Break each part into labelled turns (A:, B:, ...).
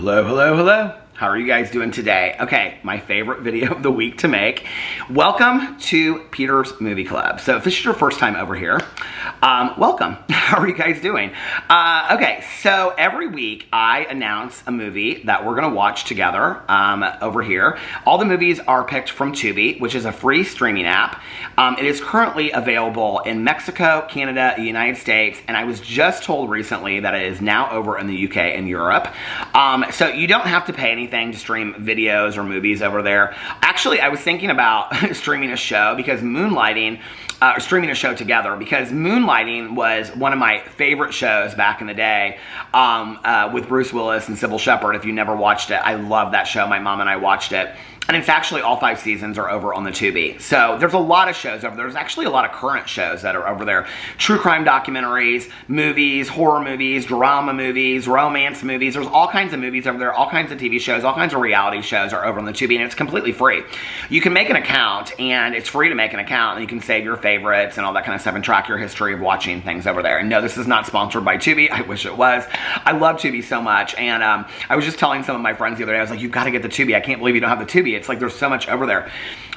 A: Hello, hello, hello. How are you guys doing today? Okay, my favorite video of the week to make. Welcome to Peter's Movie Club. So if this is your first time over here, welcome. How are you guys doing? Okay, so every week I announce a movie that we're gonna watch together over here. All the movies are picked from Tubi, which is a free streaming app. It is currently available in Mexico, Canada, the United States, and I was just told recently that it is now over in the UK and Europe. So you don't have to pay anything to stream videos or movies over there. Actually, I was thinking about streaming a show because streaming a show together because Moonlighting was one of my favorite shows back in the day with Bruce Willis and Sybil Shepherd. If you never watched it, I love that show. My mom and I watched it. And it's actually all 5 seasons are over on the Tubi. So there's a lot of shows over there. There's actually a lot of current shows that are over there. True crime documentaries, movies, horror movies, drama movies, romance movies. There's all kinds of movies over there, all kinds of TV shows, all kinds of reality shows are over on the Tubi, and it's completely free. You can make an account, and it's free to make an account, and you can save your favorites and all that kind of stuff and track your history of watching things over there. And no, this is not sponsored by Tubi. I wish it was. I love Tubi so much, and I was just telling some of my friends the other day, I was like, you've got to get the Tubi. I can't believe you don't have the Tubi. It's like there's so much over there.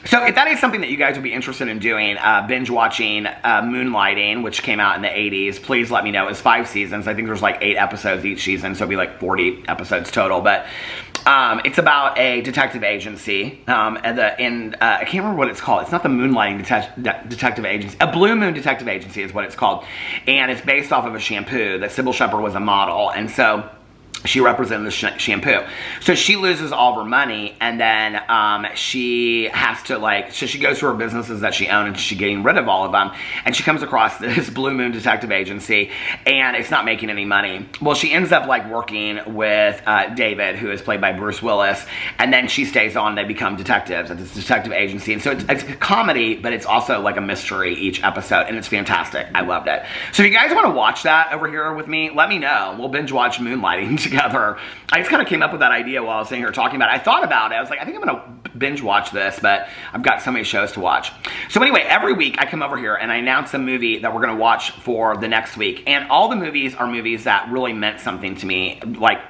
A: So if that is something that you guys would be interested in doing, binge watching Moonlighting, which came out in the 80s, please let me know. It's 5 seasons. I think there's like 8 episodes each season, so it'll be like 40 episodes total. But it's about a detective agency. I can't remember what it's called. It's not the Moonlighting Detective Agency. A Blue Moon Detective Agency is what it's called. And it's based off of a shampoo that Sybil Shepherd was a model. And so she represented the shampoo. So she loses all of her money, and then she has to so she goes to her businesses that she owned, and she's getting rid of all of them, and she comes across this Blue Moon Detective Agency, and it's not making any money. Well, she ends up working with David, who is played by Bruce Willis, and then she stays on. They become detectives at this detective agency, and so it's a comedy, but it's also like a mystery each episode, and it's fantastic. I loved it. So if you guys want to watch that over here with me, let me know. We'll binge watch Moonlighting together. I just kind of came up with that idea while I was sitting here talking about it. I thought about it. I was like, I think I'm going to binge watch this, but I've got so many shows to watch. So anyway, every week I come over here and I announce a movie that we're going to watch for the next week. And all the movies are movies that really meant something to me,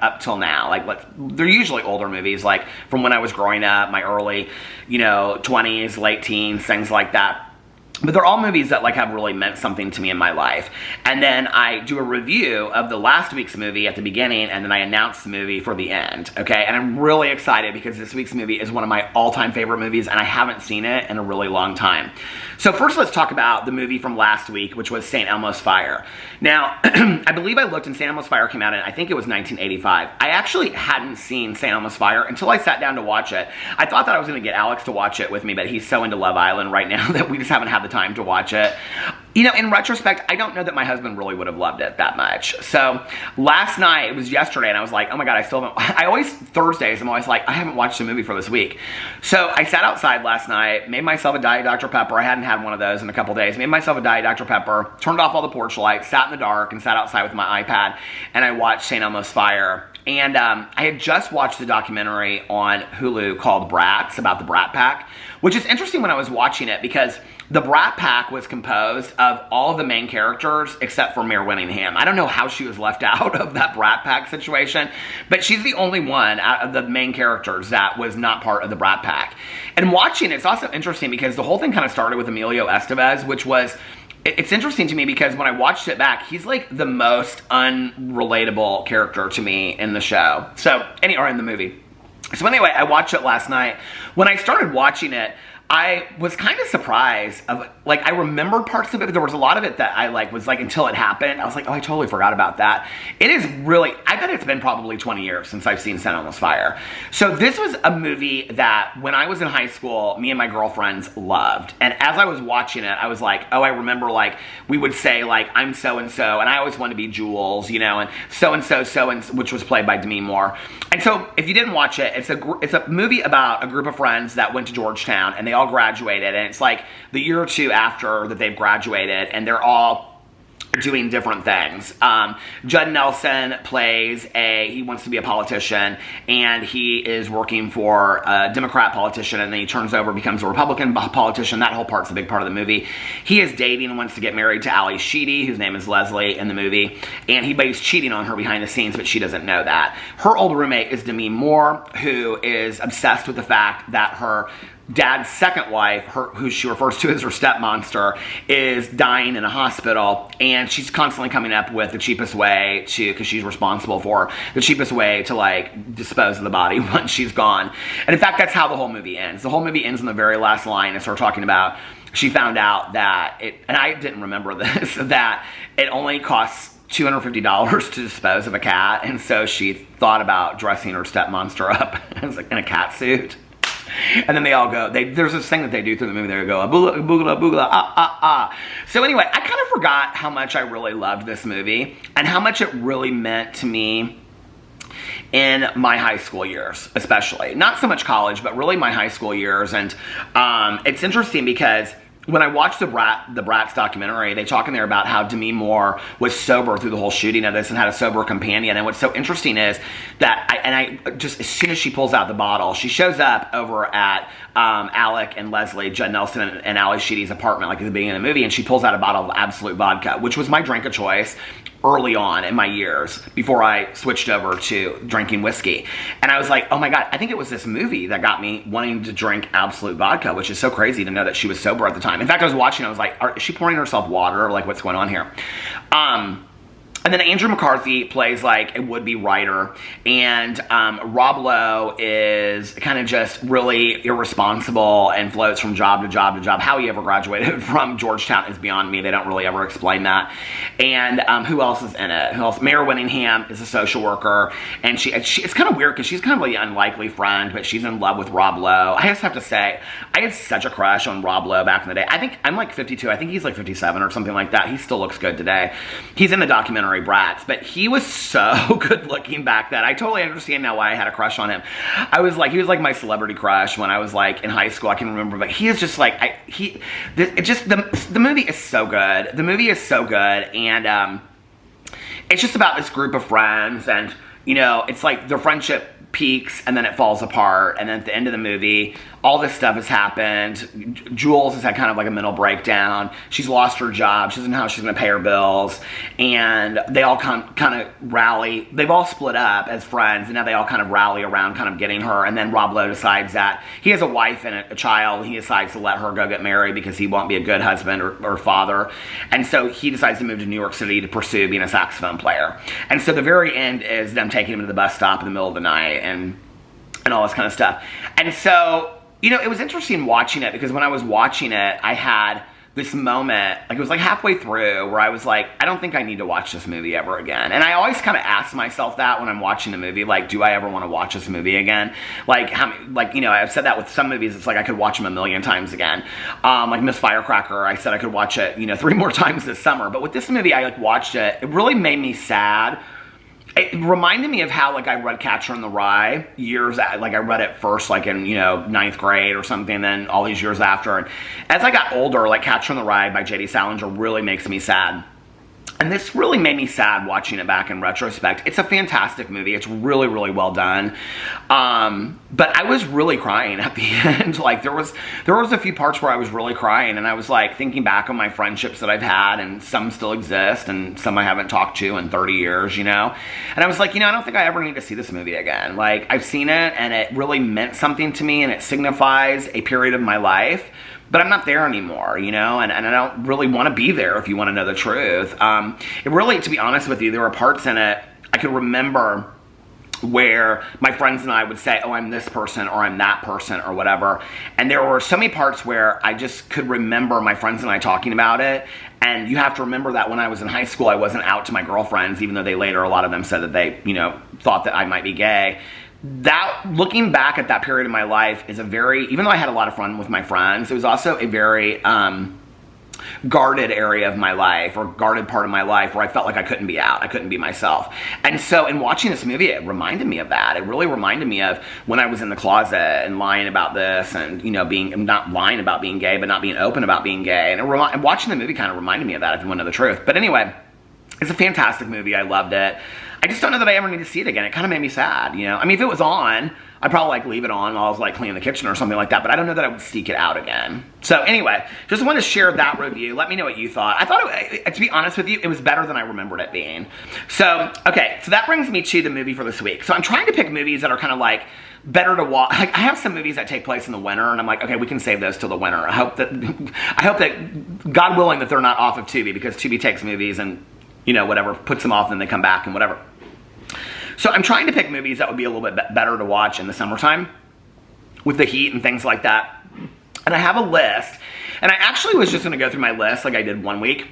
A: up till now. They're usually older movies, from when I was growing up, my early, 20s, late teens, things like that. But they're all movies that have really meant something to me in my life. And then I do a review of the last week's movie at the beginning, and then I announce the movie for the end, okay? And I'm really excited because this week's movie is one of my all-time favorite movies, and I haven't seen it in a really long time. So first let's talk about the movie from last week, which was St. Elmo's Fire. Now, I believe I looked, and St. Elmo's Fire came out in, I think it was 1985. I actually hadn't seen St. Elmo's Fire until I sat down to watch it. I thought that I was going to get Alex to watch it with me, but he's so into Love Island right now that we just haven't had the time to watch it. In retrospect, I don't know that my husband really would have loved it that much. So last night, it was yesterday, and I was like, oh my God, Thursdays, I'm always like, I haven't watched a movie for this week. So I sat outside last night, made myself a Diet Dr. Pepper. I hadn't had one of those in a couple days. Made myself a Diet Dr. Pepper, turned off all the porch lights, sat in the dark, and sat outside with my iPad, and I watched St. Elmo's Fire. And I had just watched the documentary on Hulu called Brats, about the Brat Pack, which is interesting when I was watching it because the Brat Pack was composed of all of the main characters except for Mare Winningham. I don't know how she was left out of that Brat Pack situation, but she's the only one out of the main characters that was not part of the Brat Pack. And watching it's also interesting because the whole thing kind of started with Emilio Estevez, which was... It's interesting to me because when I watched it back, he's the most unrelatable character to me in the show. Or in the movie. So anyway, I watched it last night. When I started watching it, I was kind of surprised of, I remembered parts of it, but there was a lot of it that I, was until it happened, I was like, oh, I totally forgot about that. It is really, I bet it's been probably 20 years since I've seen St. Elmo's Fire. So this was a movie that, when I was in high school, me and my girlfriends loved. And as I was watching it, I was like, oh, I remember, we would say, I'm so-and-so, and I always wanted to be Jules, and so-and-so, which was played by Demi Moore. And so, if you didn't watch it, it's a movie about a group of friends that went to Georgetown, and they all graduated, and it's the year or two after that they've graduated, and they're all doing different things. Judd Nelson plays he wants to be a politician, and he is working for a Democrat politician, and then he turns over, becomes a Republican politician. That whole part's a big part of the movie. He is dating and wants to get married to Ali Sheedy, whose name is Leslie in the movie, and he's cheating on her behind the scenes, but she doesn't know that. Her old roommate is Demi Moore, who is obsessed with the fact that her dad's second wife, who she refers to as her step monster, is dying in a hospital, and she's constantly coming up with the cheapest way to, because she's responsible for the cheapest way to like dispose of the body once she's gone. And in fact, that's how the whole movie ends. The whole movie ends in the very last line. It's her talking about, she found out that and I didn't remember this, that it only costs $250 to dispose of a cat, and so she thought about dressing her step monster up as in a cat suit. And then they all go, there's this thing that they do through the movie, they go, boogla, boogla, boogla, ah, ah, ah. So anyway, I kind of forgot how much I really loved this movie, and how much it really meant to me in my high school years, especially. Not so much college, but really my high school years. And it's interesting because when I watched the Bratz documentary, they talk in there about how Demi Moore was sober through the whole shooting of this and had a sober companion. And what's so interesting is that, I just, as soon as she pulls out the bottle, she shows up over at Alec and Leslie, Judd Nelson and Ali Sheedy's apartment, like at the beginning of the movie, and she pulls out a bottle of Absolute vodka, which was my drink of choice early on in my years before I switched over to drinking whiskey. And I was like, oh my God, I think it was this movie that got me wanting to drink Absolute vodka, which is so crazy to know that she was sober at the time. In fact, I was watching, I was like, is she pouring herself water? Like, what's going on here? And then Andrew McCarthy plays like a would-be writer, and Rob Lowe is kind of just really irresponsible and floats from job to job to job. How he ever graduated from Georgetown is beyond me. They don't really ever explain that. And who else is in it? Who else? Mayor Winningham is a social worker, and she it's kind of weird because she's kind of like an unlikely friend, but she's in love with Rob Lowe. I just have to say, I had such a crush on Rob Lowe back in the day. I think I'm like 52. I think he's like 57 or something like that. He still looks good today. He's in the documentary Bratz, but he was so good looking back then. I totally understand now why I had a crush on him. He was like my celebrity crush when I was like in high school. I can remember, but he is just like, the movie is so good. The movie is so good, and it's just about this group of friends, and you know, it's like their friendship peaks and then it falls apart, and then at the end of the movie all this stuff has happened. Jules has had kind of like a mental breakdown. She's lost her job. She doesn't know how she's going to pay her bills, and they all kind of rally. They've all split up as friends, and now they all kind of rally around kind of getting her. And then Rob Lowe decides that he has a wife and a child, and he decides to let her go get married because he won't be a good husband or father. And so he decides to move to New York City to pursue being a saxophone player. And so the very end is them taking him to the bus stop in the middle of the night and all this kind of stuff. And so, you know, it was interesting watching it, because when I was watching it, I had this moment, like it was like halfway through, where I was like, I don't think I need to watch this movie ever again. And I always kind of ask myself that when I'm watching the movie, like, do I ever want to watch this movie again? Like, you know, I've said that with some movies, it's like I could watch them a million times again. Like Miss Firecracker, I said I could watch it, you know, 3 more times this summer. But with this movie, I like watched it. It really made me sad. It reminded me of how, like, I read Catcher in the Rye like, I read it first, like, in, you know, 9th grade or something, and then all these years after. And as I got older, like, Catcher in the Rye by J.D. Salinger really makes me sad. And this really made me sad watching it back in retrospect. It's a fantastic movie. It's really, really well done. But I was really crying at the end. Like, there was a few parts where I was really crying, and I was like thinking back on my friendships that I've had, and some still exist and some I haven't talked to in 30 years, you know? And I was like, you know, I don't think I ever need to see this movie again. Like, I've seen it, and it really meant something to me, and it signifies a period of my life. But I'm not there anymore, you know, and I don't really want to be there, if you want to know the truth. It really, to be honest with you, there were parts in it I could remember where my friends and I would say, oh, I'm this person, or I'm that person, or whatever. And there were so many parts where I just could remember my friends and I talking about it. And you have to remember that when I was in high school, I wasn't out to my girlfriends, even though they later, a lot of them said that they, you know, thought that I might be gay. That, looking back at that period of my life, is a very, even though I had a lot of fun with my friends, it was also a very guarded area of my life, or guarded part of my life, where I felt like I couldn't be out, I couldn't be myself. And so in watching this movie, it reminded me of that. It really reminded me of when I was in the closet and lying about this, and, you know, not lying about being gay, but not being open about being gay. And watching the movie kind of reminded me of that, if you want to know the truth. But anyway, It's a fantastic movie. I loved it. I just don't know that I ever need to see it again. It kind of made me sad, you know? I mean, if it was on, I'd probably like leave it on while I was like cleaning the kitchen or something like that, but I don't know that I would seek it out again. So anyway, just wanted to share that review. Let me know what you thought. I thought, to be honest with you, it was better than I remembered it being. So, okay, so that brings me to the movie for this week. So I'm trying to pick movies that are kind of like better to watch. Like, I have some movies that take place in the winter, and I'm like, okay, we can save those till the winter. I hope that, God willing, that they're not off of Tubi, because Tubi takes movies and, you know, whatever, puts them off and then they come back and whatever. So I'm trying to pick movies that would be a little bit better to watch in the summertime with the heat and things like that. And I have a list, and I actually was just going to go through my list like I did one week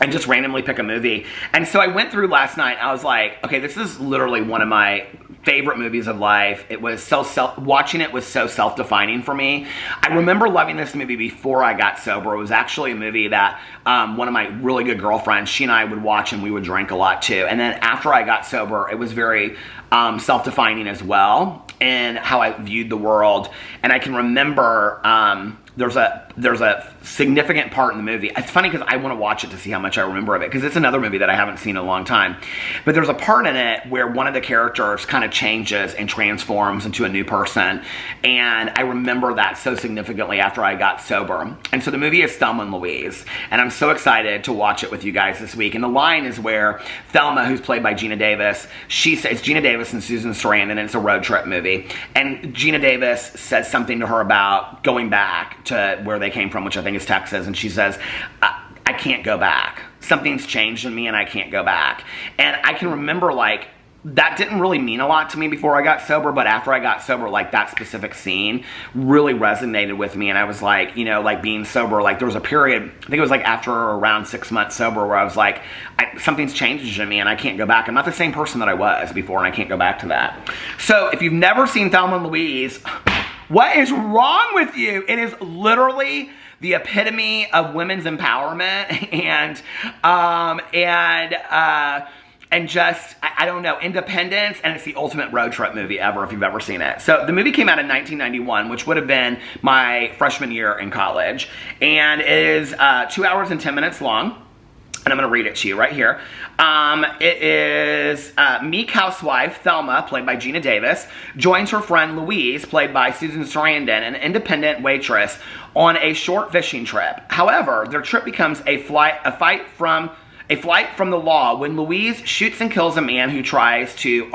A: and just randomly pick a movie. And so I went through last night. I was like, okay, this is literally one of my favorite movies of life. It was watching it was so self-defining for me. I remember loving this movie before I got sober. It was actually a movie that one of my really good girlfriends, she and I would watch, and we would drink a lot too. And then after I got sober, it was very self-defining as well in how I viewed the world. And I can remember there's a significant part in the movie. It's funny because I want to watch it to see how much I remember of it, because it's another movie that I haven't seen in a long time. But there's a part in it where one of the characters kind of changes and transforms into a new person. And I remember that so significantly after I got sober. And so the movie is Thelma and Louise. And I'm so excited to watch it with you guys this week. And the line is where Thelma, who's played by Gina Davis, it's Gina Davis and Susan Sarandon, and it's a road trip movie. And Gina Davis says something to her about going back to where they came from, which I think is Texas, and she says, I can't go back. Something's changed in me and I can't go back. And I can remember, like, that didn't really mean a lot to me before I got sober, but after I got sober, like, that specific scene really resonated with me. And I was like, you know, like, being sober, like, there was a period, I think it was like after around 6 months sober, where I was like, something's changed in me and I can't go back. I'm not the same person that I was before, and I can't go back to that. So if you've never seen Thelma and Louise, what is wrong with you? It is literally the epitome of women's empowerment and just, I don't know, independence, and it's the ultimate road trip movie ever if you've ever seen it. So the movie came out in 1991, which would have been my freshman year in college, and it is 2 hours and 10 minutes long. And I'm going to read it to you right here. It is meek housewife Thelma, played by Gina Davis, joins her friend Louise, played by Susan Sarandon, an independent waitress, on a short fishing trip. However, their trip becomes a flight from the law when Louise shoots and kills a man who tries to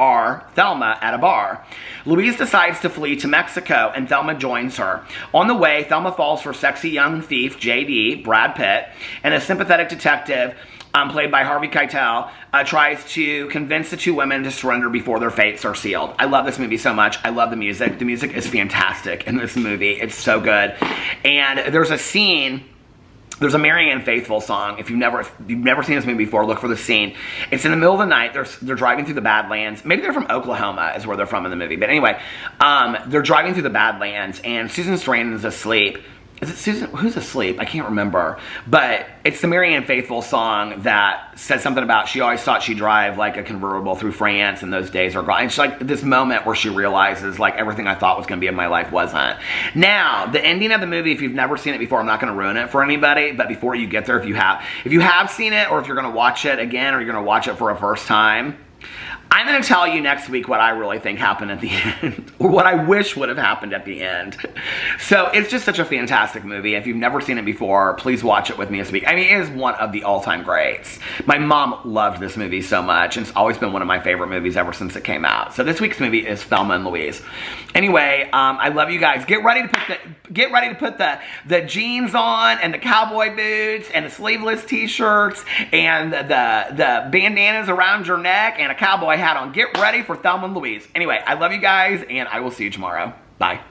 A: Thelma at a bar. Louise decides to flee to Mexico, and Thelma joins her. On the way, Thelma falls for sexy young thief JD, Brad Pitt, and a sympathetic detective, played by Harvey Keitel, tries to convince the two women to surrender before their fates are sealed. I love this movie so much. I love the music. The music is fantastic in this movie. It's so good. And there's a scene. There's a Marianne Faithfull song. If you've never seen this movie before, look for the scene. It's in the middle of the night. They're driving through the Badlands. Maybe they're from Oklahoma is where they're from in the movie. But anyway, they're driving through the Badlands, and Susan Sarandon's asleep. Is it Susan? Who's asleep? I can't remember. But it's the Marianne Faithfull song that says something about she always thought she'd drive like a convertible through France, and those days are gone. And it's like this moment where she realizes, like, everything I thought was going to be in my life wasn't. Now, the ending of the movie, if you've never seen it before, I'm not going to ruin it for anybody. But before you get there, if you have seen it, or if you're going to watch it again, or you're going to watch it for a first time, I'm going to tell you next week what I really think happened at the end, or what I wish would have happened at the end. So it's just such a fantastic movie. If you've never seen it before, please watch it with me this week. I mean, it is one of the all-time greats. My mom loved this movie so much, and it's always been one of my favorite movies ever since it came out. So this week's movie is Thelma and Louise. Anyway, I love you guys. Get ready to put the jeans on, and the cowboy boots, and the sleeveless t-shirts, and the bandanas around your neck, and a cowboy hat on. Get ready for Thelma and Louise. Anyway, I love you guys, and I will see you tomorrow. Bye.